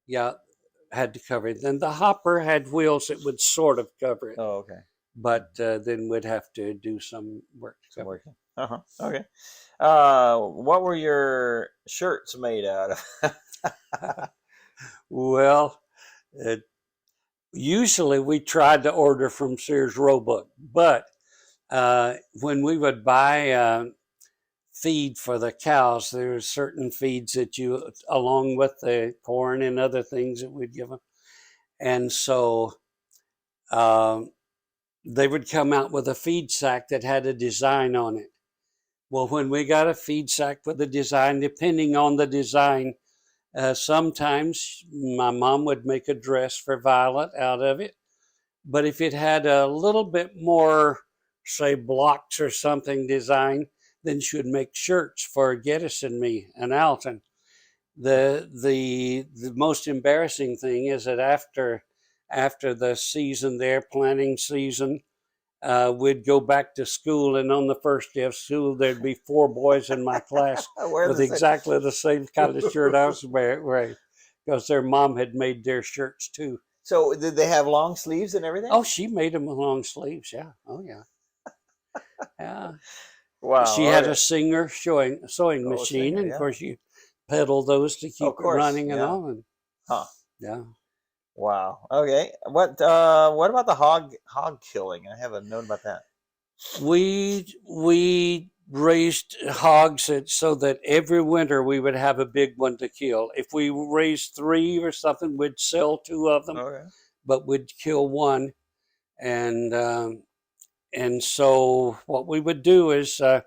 Yeah, had to cover it. Then the hopper had wheels that would sort of cover it, Oh, okay. but then we'd have to do some work to Some cover working. Uh-huh. Okay. What were your shirts made out of? it. Well, uh, usually we tried to order from Sears Roebuck, but when we would buy feed for the cows, there were certain feeds that you, along with the corn and other things that we'd give them, and so um, they would come out with a feed sack that had a design on it. Well, when we got a feed sack with a design, depending on the design, sometimes my mom would make a dress for Violet out of it. But if it had a little bit more, say, blocks or something design, then she would make shirts for Geddes and me and Alton. The most embarrassing thing is that after the season there, planting season, we'd go back to school, and on the first day of school, there'd be four boys in my class Where with the same? exactly the same kind of shirt I was wearing because their mom had made their shirts too. So did they have long sleeves and everything? Oh, she made them with long sleeves. Yeah. Oh, yeah. Yeah. She Wow. had a Okay. Singer sewing Oh, machine, singer. and of Yeah. course you pedal those to Of keep it course. running and Yeah. all. And Huh. yeah, Wow. Okay. What about the hog killing? I have a note about that. we raised hogs so that every winter we would have a big one to kill. If we raised three or something, we'd sell two of them, Okay. but we'd kill one. And and so what we would do is, of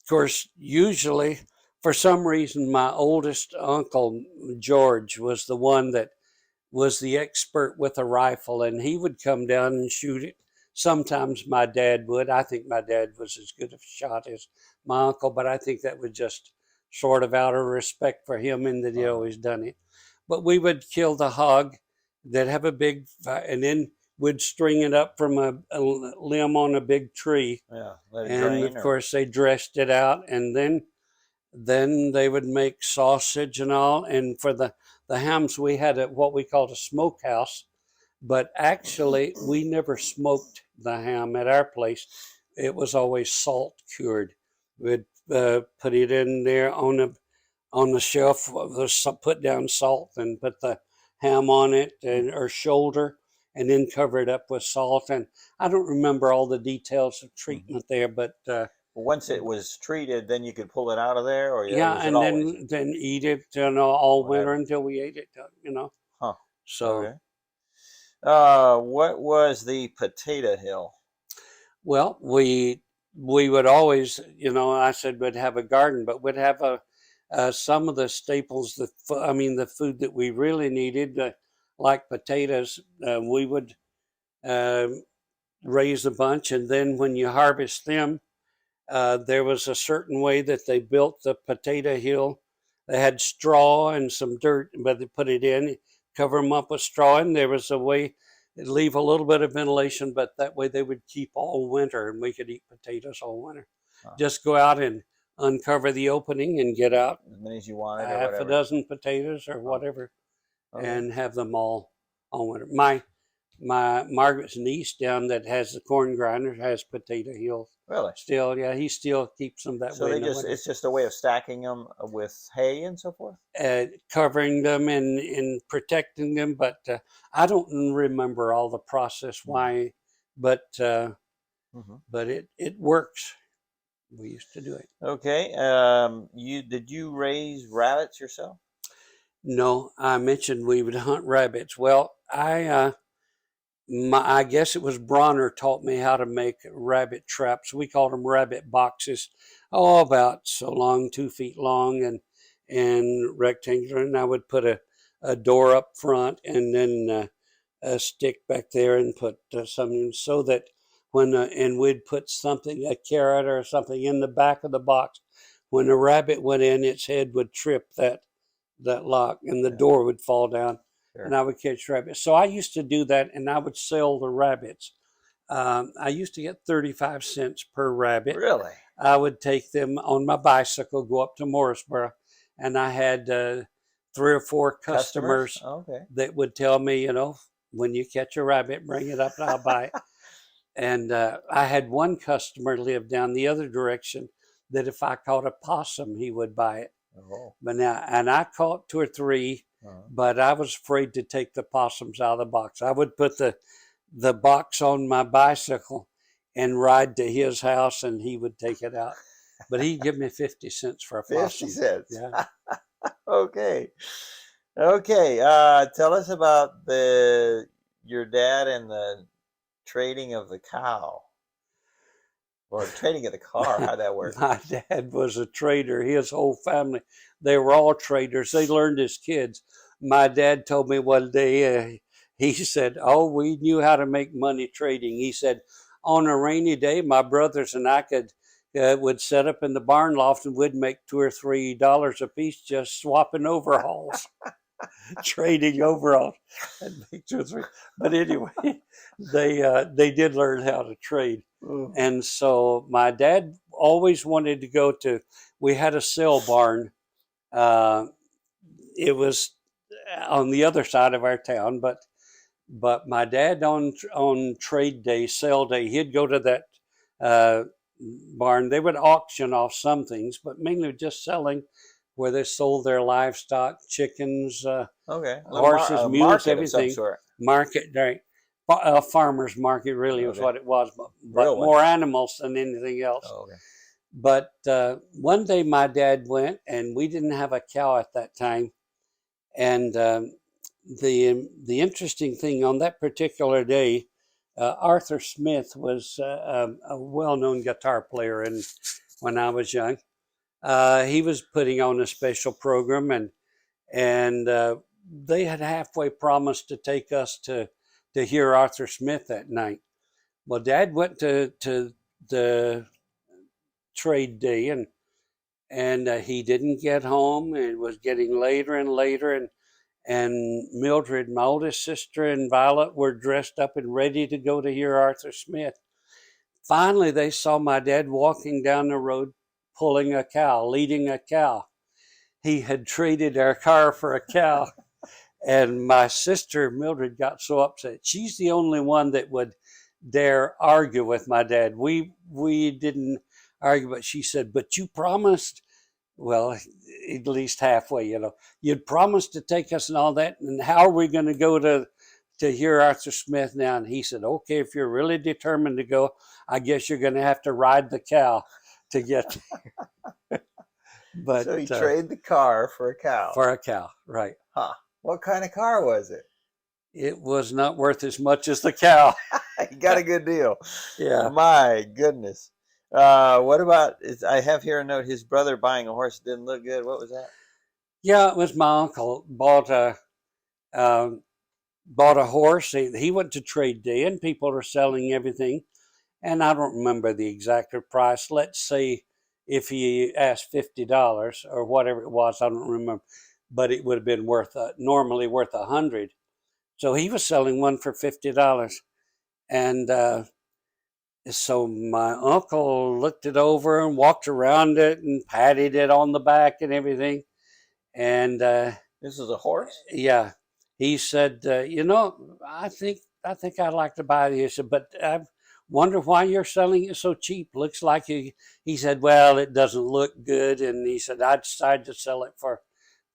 course, usually for some reason, my oldest uncle George was the one that was the expert with a rifle, and he would come down and shoot it. Sometimes my dad would. I think my dad was as good a shot as my uncle, but I think that was just sort of out of respect for him and that he'd Uh, always done it. But we would kill the hog that have a big, and then we'd string it up from a limb on a big tree. yeah. Let it And drain of or. course, they dressed it out, and then they would make sausage and all. And for the hams, we had what we called a smokehouse, but actually, we never smoked the ham at our place. It was always salt cured. We'd put it in there on the shelf, put down salt and put the ham on it Mm. or shoulder, and then cover it up with salt. And I don't remember all the details of Mhm. treatment there, but Once it was treated, then you could pull it out of there, or yeah, was it and always then eat it, all winter whatever? until we ate it, you know. Huh. So, Okay. What was the potato hill? well, we would always, I said we'd have a garden, but we'd have some of the staples, I mean, the food that we really needed, like potatoes. We would uh, raise a bunch, and then when you harvest them, there was a certain way that they built the potato hill. They had straw and some dirt, but they put it in, cover them up with straw, and there was a way to leave a little bit of ventilation, but that way they would keep all winter, and we could eat potatoes all winter. Huh. Just go out and uncover the opening and get out As many as you wanted, a or half a whatever. dozen potatoes or Huh. whatever, Okay. and have them all winter. My Margaret's niece down that has the corn grinder has potato hills. Really? Still, yeah, he still keeps them that So way they in the just winter. it's just a way of stacking them with hay and so forth? Covering them and protecting them, but I don't remember all the process Mm-hmm. why, but Mm-hmm. it works. We used to do it. Okay. You raise rabbits yourself? No, I mentioned we would hunt rabbits. Well, I guess it was Bronner taught me how to make rabbit traps. We called them rabbit boxes. Oh, about so long, 2 feet long and rectangular. And I would put a door up front and then a stick back there and put something so that and we'd put something, a carrot or something in the back of the box. When the rabbit went in, its head would trip that lock and the Yeah, door would fall down and sure. I would catch rabbits. So I used to do that and I would sell the rabbits. I used to get 35 cents per rabbit. Really? I would take them on my bicycle, go up to Morrisboro, and I had 3 or 4 Customers? customers Okay. that would tell me, when you catch a rabbit, bring it up and I'll buy it. And I had one customer live down the other direction that if I caught a possum, he would buy it. Oh. But now, and I caught 2 or 3, but I was afraid to take the possums out of the box. I would put the box on my bicycle and ride to his house, and he would take it out. But he'd give me 50 cents for a 50 possum. cents. Yeah. Okay. Okay. Tell us about your dad and the trading of the cow. Or trading of the car. How'd that work? My dad was a trader. His whole family, they were all traders. They learned as kids. My dad told me one day, he said, "Oh, we knew how to make money trading." He said, "On a rainy day, my brothers and I would set up in the barn loft and we'd make $2 or $3 a piece just swapping overhauls." Trading overalls and make 2 or 3. But anyway, they did learn how to trade. And so my dad always wanted to go to. We had a sale barn. It was on the other side of our town, but my dad on trade day, sale day, he'd go to that barn. They would auction off some things, but mainly just selling, where they sold their livestock, chickens, Okay. horses, A mules, market of some everything. sort. Market, right? A farmer's market really was Okay. what it was, but Real one. more animals than anything else. Oh, okay. But one day my dad went, and we didn't have a cow at that time. And the interesting thing on that particular day, Arthur Smith was a well-known guitar player, and when I was young, he was putting on a special program, and they had halfway promised to take us to hear Arthur Smith that night. Well, Dad went to the trade day, and he didn't get home. It was getting later and later, and Mildred, my oldest sister, and Violet were dressed up and ready to go to hear Arthur Smith. Finally, they saw my dad walking down the road, pulling a cow, leading a cow. He had traded our car for a cow. And my sister Mildred got so upset. She's the only one that would dare argue with my dad. We didn't argue, but she said, "But you promised." Well, at least halfway, you'd promised to take us and all that. And how are we going to go to hear Arthur Smith now? And he said, "Okay, if you're really determined to go, I guess you're going to have to ride the cow to get there." But so he traded the car for a cow. For a cow, right? Huh. What kind of car was it? It was not worth as much as the cow. He got a good deal. Yeah. My goodness. What about? I have here a note. His brother buying a horse didn't look good. What was that? Yeah, it was my uncle bought a horse. He went to trade day, and people were selling everything. And I don't remember the exact price. Let's say if he asked $50 or whatever it was, I don't remember, but it would have been normally worth $100. So he was selling one for $50, and so my uncle looked it over and walked around it and patted it on the back and everything. And this is a horse. Yeah, he said, I think I'd like to buy this, but I wonder why you're selling it so cheap. Looks like he said, "Well, it doesn't look good," and he said, "I decided to sell it for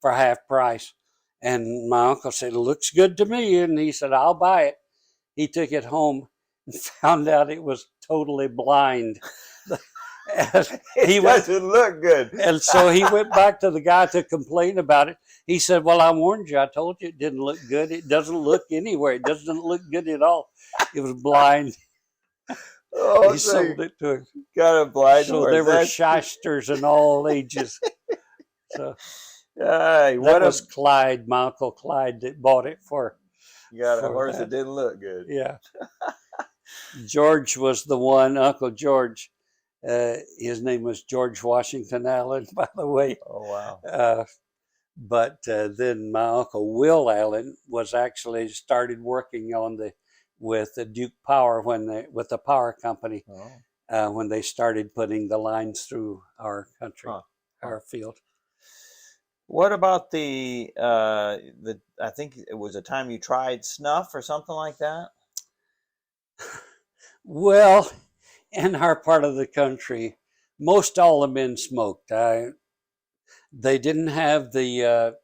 half price." And my uncle said, "It looks good to me," and he said, "I'll buy it." He took it home and found out it was totally blind. It doesn't look good. And so he went back to the guy to complain about it. He said, "Well, I warned you. I told you it didn't look good. It doesn't look anywhere. It doesn't look good at all. It was blind." Oh, he sold it to him. Got a blind So horse. there were shysters in all ages. So that was Clyde, my Uncle Clyde, that bought it for. You got a horse that didn't look good. Yeah. George was the one, Uncle George. His name was George Washington Allen, by the way. Oh, wow. But then my Uncle Will Allen was actually started working with the Duke Power with the power company when they started putting the lines through our country, our field. What about the? I think it was a time you tried snuff or something like that. Well, in our part of the country, most all the men smoked. They didn't have the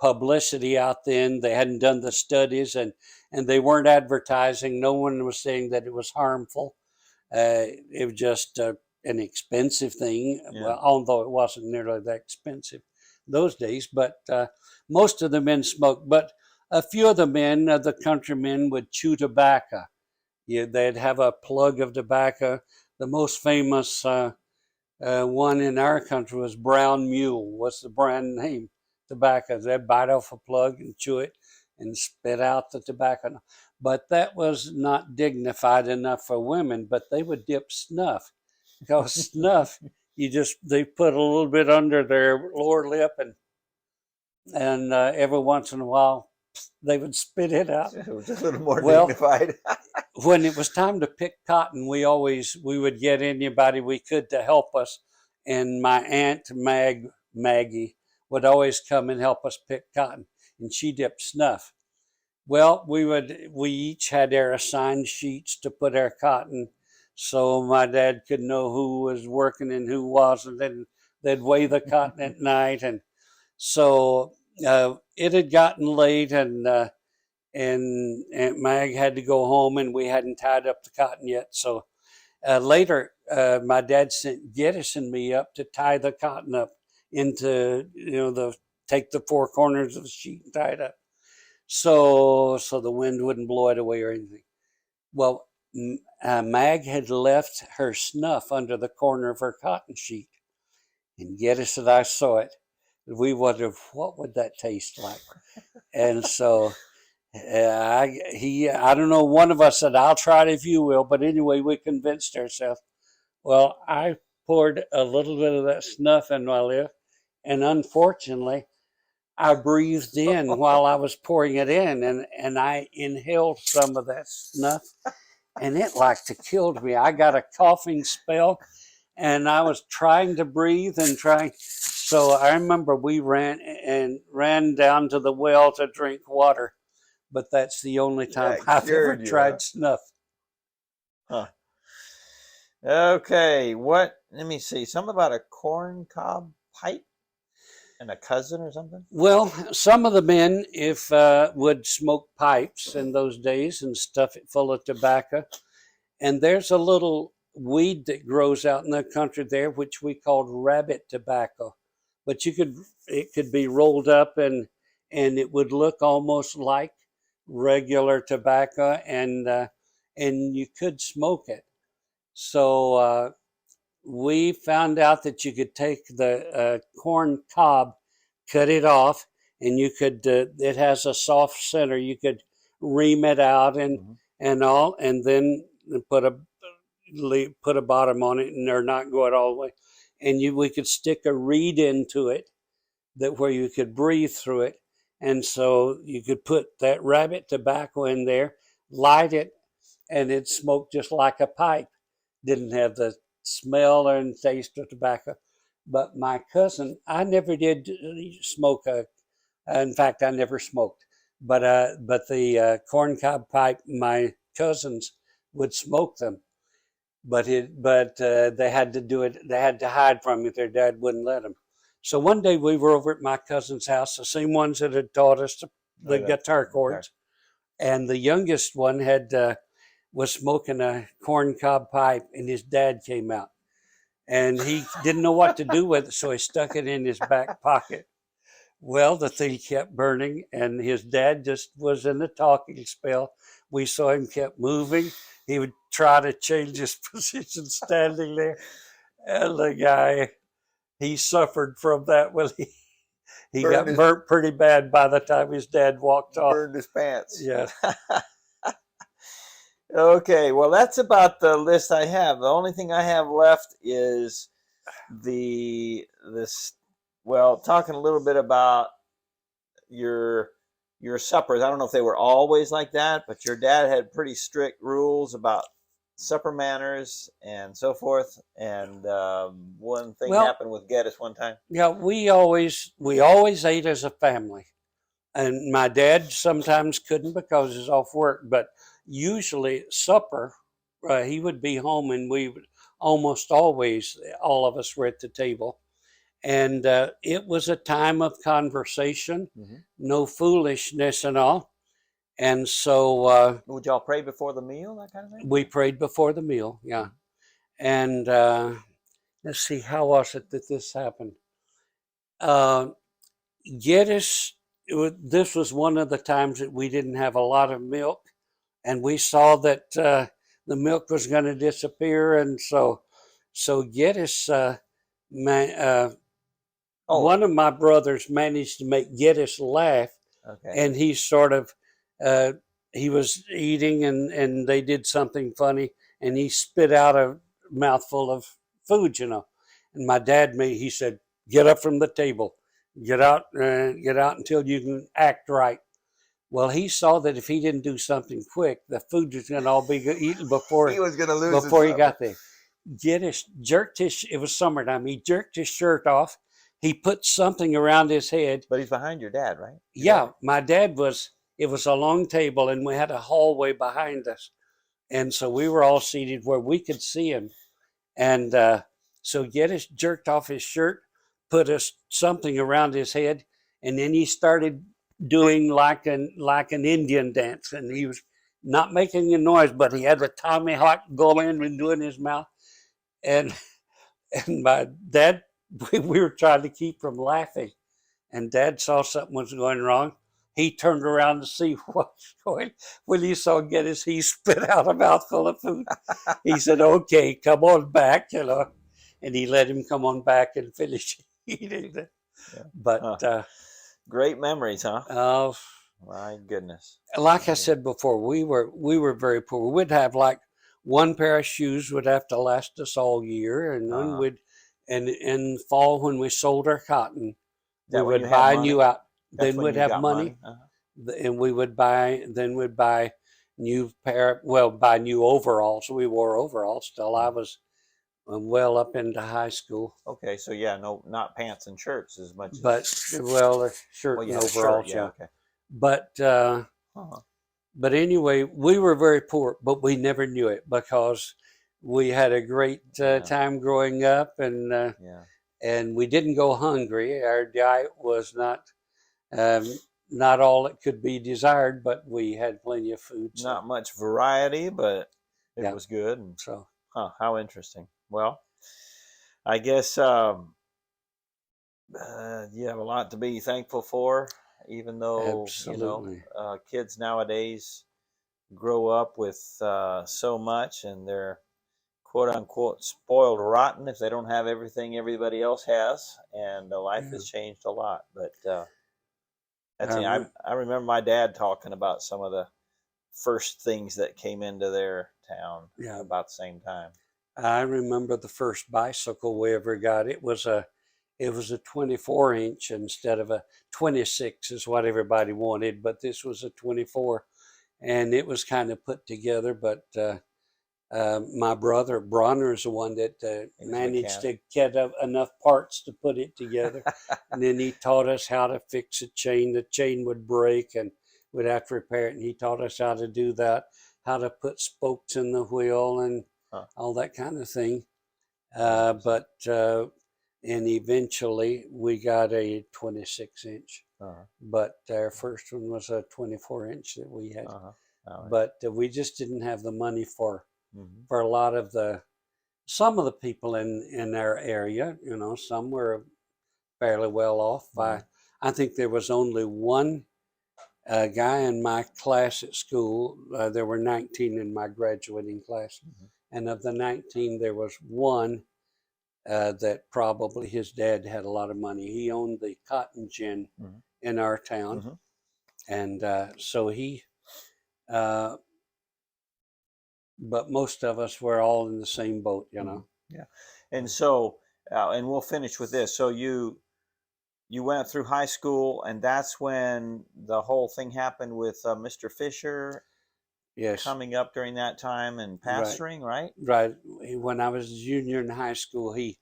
publicity out then. They hadn't done the studies, and they weren't advertising. No one was saying that it was harmful. It was just an expensive thing. Yeah. Well, although it wasn't nearly that expensive those days, but most of the men smoked. But a few of the men, the countrymen, would chew tobacco. Yeah, they'd have a plug of tobacco. The most famous one in our country was Brown Mule. What's the brand name? Tobacco. They'd bite off a plug and chew it and spit out the tobacco. But that was not dignified enough for women, but they would dip snuff. Because snuff, they put a little bit under their lower lip, and every once in a while they would spit it out. It was a little more Well, dignified. when it was time to pick cotton, we would get anybody we could to help us, and my aunt Maggie would always come and help us pick cotton, and she dipped snuff. Well, we each had our assigned sheets to put our cotton, so my dad could know who was working and who wasn't, and they'd weigh the cotton at night, and so it had gotten late, and Aunt Mag had to go home, and we hadn't tied up the cotton yet. So later, my dad sent Geddes and me up to tie the cotton up into, take the four corners of the sheet and tie it up, so the wind wouldn't blow it away or anything. Well, Mag had left her snuff under the corner of her cotton sheet, and Geddes and I saw it. We wondered what would that taste like, and so I don't know. One of us said, "I'll try it if you will." But anyway, we convinced ourselves. Well, I poured a little bit of that snuff in my lip, and unfortunately, I breathed in while I was pouring it in, and I inhaled some of that snuff, and it like to killed me. I got a coughing spell, and I was trying to breathe and trying. So I remember we ran down to the well to drink water, but that's the only time That I've ever cured you, huh? tried snuff. Huh. Okay, what? Let me see. Something about a corn cob pipe and a cousin or something. Well, some of the men, if would smoke pipes in those days and stuff it full of tobacco. And there's a little weed that grows out in the country there, which we called rabbit tobacco. But it could be rolled up, and it would look almost like regular tobacco, and you could smoke it. So we found out that you could take the corn cob, cut it off, and you could. It has a soft center. You could ream it out Mm-hmm. and all, and then put a bottom on it, and they're not go it all the way. And we could stick a reed into it that where you could breathe through it, and so you could put that rabbit tobacco in there, light it, and it smoked just like a pipe. Didn't have the smell and taste of tobacco. But my cousin, I never did smoke a. In fact, I never smoked. But the corncob pipe, my cousins would smoke them. But they had to do it. They had to hide from it. Their dad wouldn't let them. So one day we were over at my cousin's house, the same ones that had taught us the guitar chords, and the youngest one had was smoking a corncob pipe, and his dad came out, and he didn't know what to do with it, so he stuck it in his back pocket. Well, the thing kept burning, and his dad just was in a talking spell. We saw him kept moving. He would try to change his position standing there, and the guy, he suffered from that. Well, he got burnt pretty bad by the time his dad walked off. Burned his pants. Yeah. Okay, well, that's about the list I have. The only thing I have left is this. Well, talking a little bit about your suppers. I don't know if they were always like that, but your dad had pretty strict rules about supper manners and so forth. And one thing Well, happened with Geddes one time. yeah, we always ate as a family, and my dad sometimes couldn't because he's off work, but usually supper, he would be home, and we would almost always all of us were at the table, and it was a time of conversation, Hmm. no foolishness and all, and so Would y'all pray before the meal, that kind of thing? we prayed before the meal, yeah, Mhm. and let's see, how was it that this happened? Uh, Geddes, this was one of the times that we didn't have a lot of milk, and we saw that the milk was going to disappear, and so Geddes, Oh, one of my brothers managed to make Geddes laugh, okay. and he sort of, uh, he was eating, and they did something funny, and he spit out a mouthful of food, and my dad he said, "Get up from the table, get out until you can act right." Well, he saw that if he didn't do something quick, the food was going to all be eaten He before was going to lose his before he supper. got there. Geddes jerked his. It was summertime. He jerked his shirt off. He put something around his head. But he's behind your dad, right? Your Yeah, dad? my dad was. It was a long table, and we had a hallway behind us, and so we were all seated where we could see him. And so Geddes jerked off his shirt, put something around his head, and then he started doing like an Indian dance, and he was not making a noise, but he had the tomahawk going and doing his mouth, and and my dad, we were trying to keep from laughing, and Dad saw something was going wrong. He turned around to see what was going. When he saw Geddes, he spit out a mouthful of food. He said, "Okay, come on back," and he let him come on back and finish eating it. Yeah. But Huh. Great memories, huh? uh, My goodness. like My I goodness. said before, we were very poor. We'd have like one pair of shoes would have to last us all year, and then Uh, we'd and in fall when we sold our cotton, we that when you would had buy new money? out. That's Then when we'd you have got money, money? Uh-huh. and we would buy. Then we'd buy buy new overalls. We wore overalls till I Mhm. was well up into high school. Okay, so yeah, no, not pants and shirts as much But as. shirt Well, you and had a shirt, overalls, yeah, yeah. okay. But Uh-huh. but anyway, we were very poor, but we never knew it because we had a great Yeah, time growing up, yeah. and we didn't go hungry. Our diet was um, not all it could be desired, but we had plenty of food. So Not much variety, but it yeah, was good. And so how interesting. Well, I guess you have a lot to be thankful for, even though absolutely, kids nowadays grow up with so much, and they're quote unquote spoiled rotten if they don't have everything everybody else has, and life yeah. has changed a lot. But that's I it. re- I remember my dad talking about some of the first things that came into their town yeah. about the same time. I remember the first bicycle we ever got. It was a 24 inch instead of a 26 is what everybody wanted, but this was a 24, and it was kind of put together. But my brother Bronner is the one that He was a managed mechanic. to get enough parts to put it together, and then he taught us how to fix a chain. The chain would break, and we'd have to repair it. And he taught us how to do that, how to put spokes in the wheel, and Huh, all that kind of thing. interesting. But and eventually we got a 26 inch, Uh-huh. but our first one was a 24 inch that we had. Uh-huh. All right. But we just didn't have the money Mm-hmm. for a lot of some of the people in our area. Some were fairly well off. Mm-hmm. I think there was only one guy in my class at school. There were 19 in my graduating class, Mm-hmm. and of the 19, there was one that probably his dad had a lot of money. He owned the cotton gin Mm-hmm. in our town, Mm-hmm. and so uh, but most of us were all in the same boat. Mm-hmm. Yeah. And so, and we'll finish with this. So you went through high school, and that's when the whole thing happened with Mr. Fisher. Yes. coming up during that time and pastoring, right? Right. When I was a junior in high school, he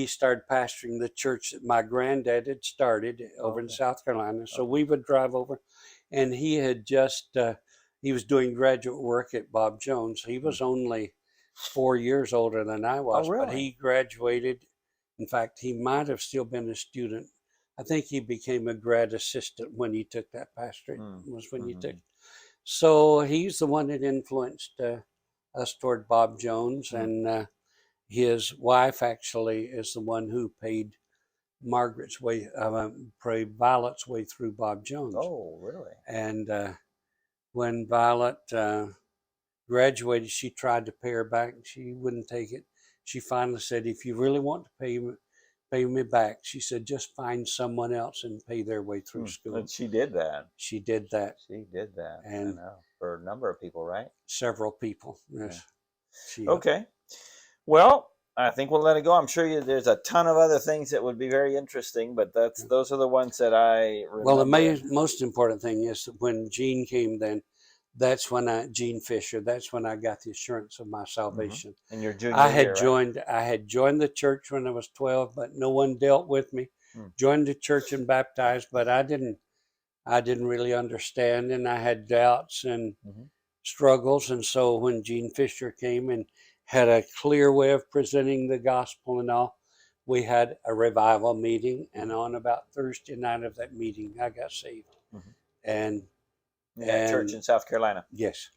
started pastoring the church that my granddad had started over in Okay. South Carolina. So Okay. we would drive over, and he had just he was doing graduate work at Bob Jones. He was only 4 years older than I Oh, was, but really? he graduated. In fact, he might have still been a student. I think he became a grad assistant when he took that pastorate. Was when he took. Mm-hmm. So he's the one that influenced us toward Bob Jones, Mm. and his wife actually is the one who paid Margaret's way, paid Violet's way through Bob Jones. Oh, really? And when Violet graduated, she tried to pay her back. She wouldn't take it. She finally said, "If you really want to pay me back," she said, "just find someone else and pay their way through school." And she did that. She did that, She did that. I and know. For a number of people, right? several people. Yeah. Yes, she. Okay. Well, I think we'll let it go. I'm sure there's a ton of other things that would be very interesting, but those are the ones that I Well, remember. the most important thing is that when Gene came, then that's when Gene Fisher. That's when I got the assurance of my salvation. In your junior year, right? I had joined the church when I was 12, but no one dealt with me. Joined the church and baptized, but I didn't really understand, and I had doubts and struggles. And so when Gene Fisher came and had a clear way of presenting the gospel and all, we had a revival meeting, and on about Thursday night of that meeting, I got saved. And In that church in South Carolina. yes.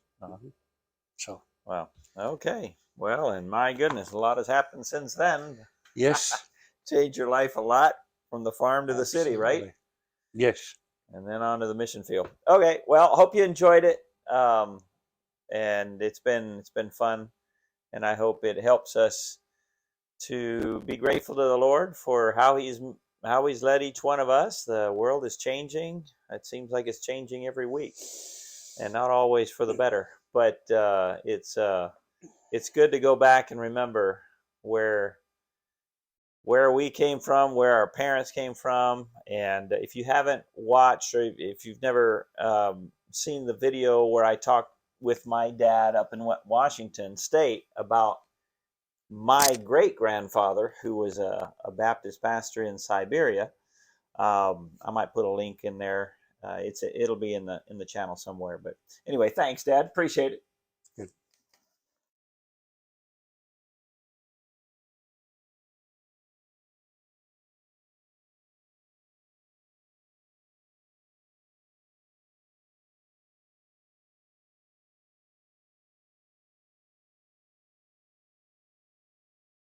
So wow. Okay. Well, and my goodness, a lot has happened since then. yes. Changed your life a lot from the farm to the city, right? Yes. And then on to the mission field. Okay. Well, hope you enjoyed it. And it's been fun, and I hope it helps us to be grateful to the Lord for how he's led each one of us. The world is changing. It seems like it's changing every week, and not always for the better. But it's good to go back and remember where we came from, where our parents came from. And if you haven't watched, or if you've never seen the video where I talked with my dad up in Washington State about my great-grandfather, who was a Baptist pastor in Siberia, I might put a link in there. It'll be in the channel somewhere. But anyway, thanks, Dad. Appreciate it.